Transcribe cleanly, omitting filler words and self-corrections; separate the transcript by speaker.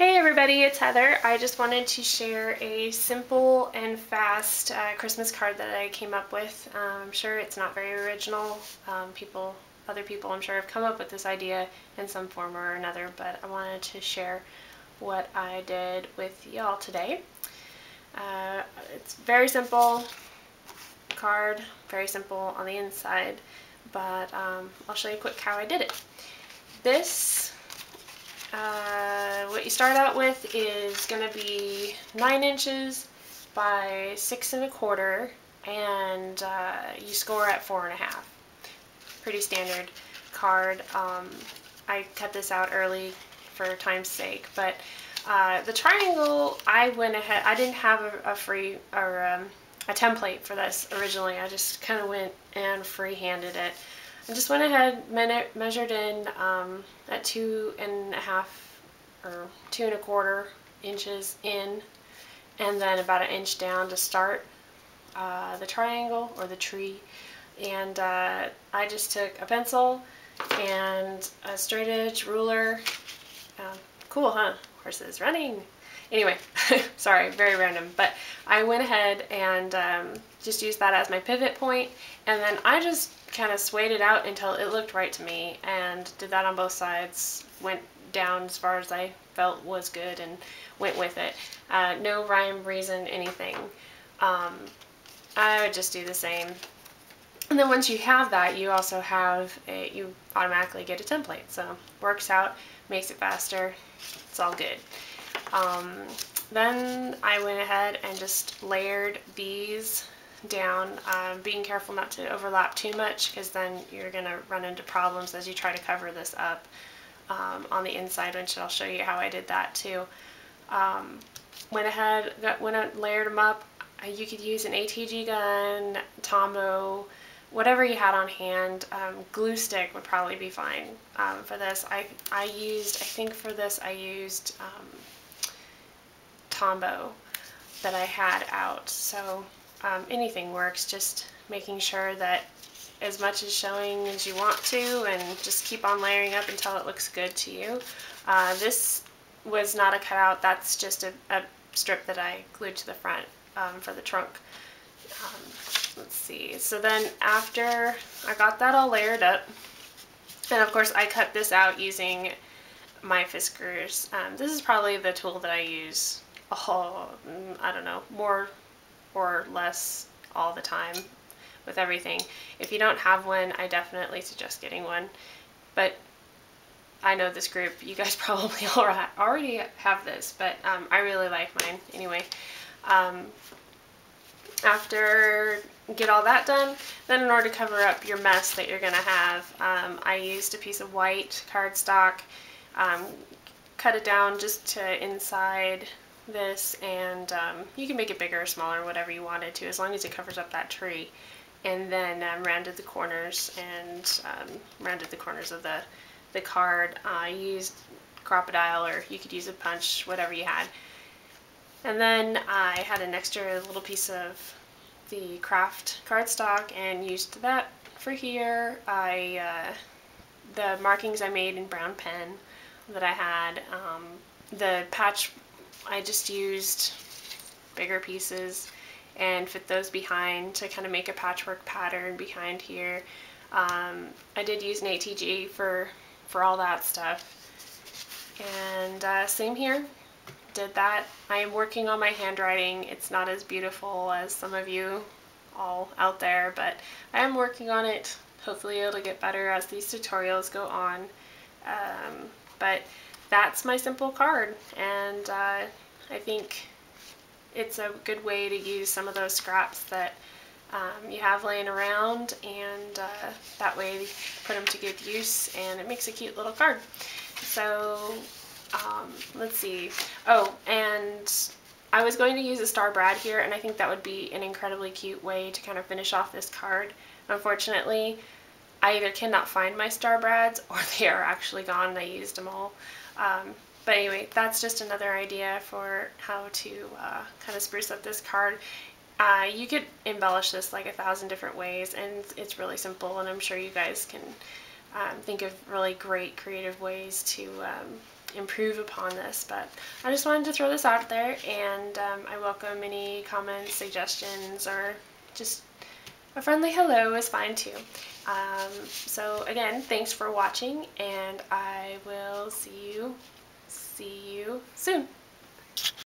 Speaker 1: Hey everybody, it's Heather. I just wanted to share a simple and fast Christmas card that I came up with. I'm sure it's not very original. Other people I'm sure have come up with this idea in some form or another, but I wanted to share what I did with y'all today. It's very simple card, very simple on the inside, but I'll show you quick how I did it. What you start out with is going to be 9 inches by 6 1/4, and you score at 4 1/2. Pretty standard card. I cut this out early for time's sake, but the triangle, I went ahead. I didn't have a free or a template for this originally. I just kind of went and free-handed it. I just went ahead, measured in at 2 1/2 or 2 1/4 inches in, and then about 1 inch down to start the triangle or the tree. And I just took a pencil and a straight edge ruler. Cool, huh? Horses running. Anyway, sorry, very random, but I went ahead and just used that as my pivot point, and then I just kind of swayed it out until it looked right to me, and did that on both sides. Went down as far as I felt was good and went with it. No rhyme, reason, anything. I would just do the same. And then once you have that, you also have you automatically get a template. So works out, makes it faster. It's all good. Then I went ahead and just layered these down, being careful not to overlap too much, because then you're going to run into problems as you try to cover this up on the inside, which I'll show you how I did that too. Went ahead, layered them up. You could use an ATG gun, Tombow, whatever you had on hand. Glue stick would probably be fine for this. I think for this I used Tombow that I had out. So anything works, just making sure that as much is showing as you want to, and just keep on layering up until it looks good to you. This was not a cutout, that's just a strip that I glued to the front for the trunk. Let's see, so then after I got that all layered up, and of course I cut this out using my Fiskars. This is probably the tool that I use, I don't know, more or less all the time with everything. If you don't have one, I definitely suggest getting one, but I know this group, you guys probably already have this, but I really like mine anyway. After get all that done, then in order to cover up your mess that you're gonna have, I used a piece of white cardstock, cut it down just to inside this, and you can make it bigger or smaller, whatever you wanted to, as long as it covers up that tree. And then rounded the corners and rounded the corners of the card. I used Crocodile, or you could use a punch, whatever you had. And then I had an extra little piece of the craft cardstock and used that for here. The markings I made in brown pen that I had. The patch, I just used bigger pieces and fit those behind to kind of make a patchwork pattern behind here. I did use an ATG for all that stuff. And same here, did that. I am working on my handwriting. It's not as beautiful as some of you all out there, but I am working on it. Hopefully it'll get better as these tutorials go on. But that's my simple card, and I think it's a good way to use some of those scraps that you have laying around, and that way you put them to good use, and it makes a cute little card. So let's see. Oh, and I was going to use a star brad here, and I think that would be an incredibly cute way to kind of finish off this card. Unfortunately, I either cannot find my star brads, or they are actually gone and I used them all. But anyway, that's just another idea for how to kind of spruce up this card. You could embellish this like 1,000 different ways, and it's really simple, and I'm sure you guys can think of really great creative ways to improve upon this, but I just wanted to throw this out there, and I welcome any comments, suggestions, or just a friendly hello is fine too. So again, thanks for watching, and I will see you soon.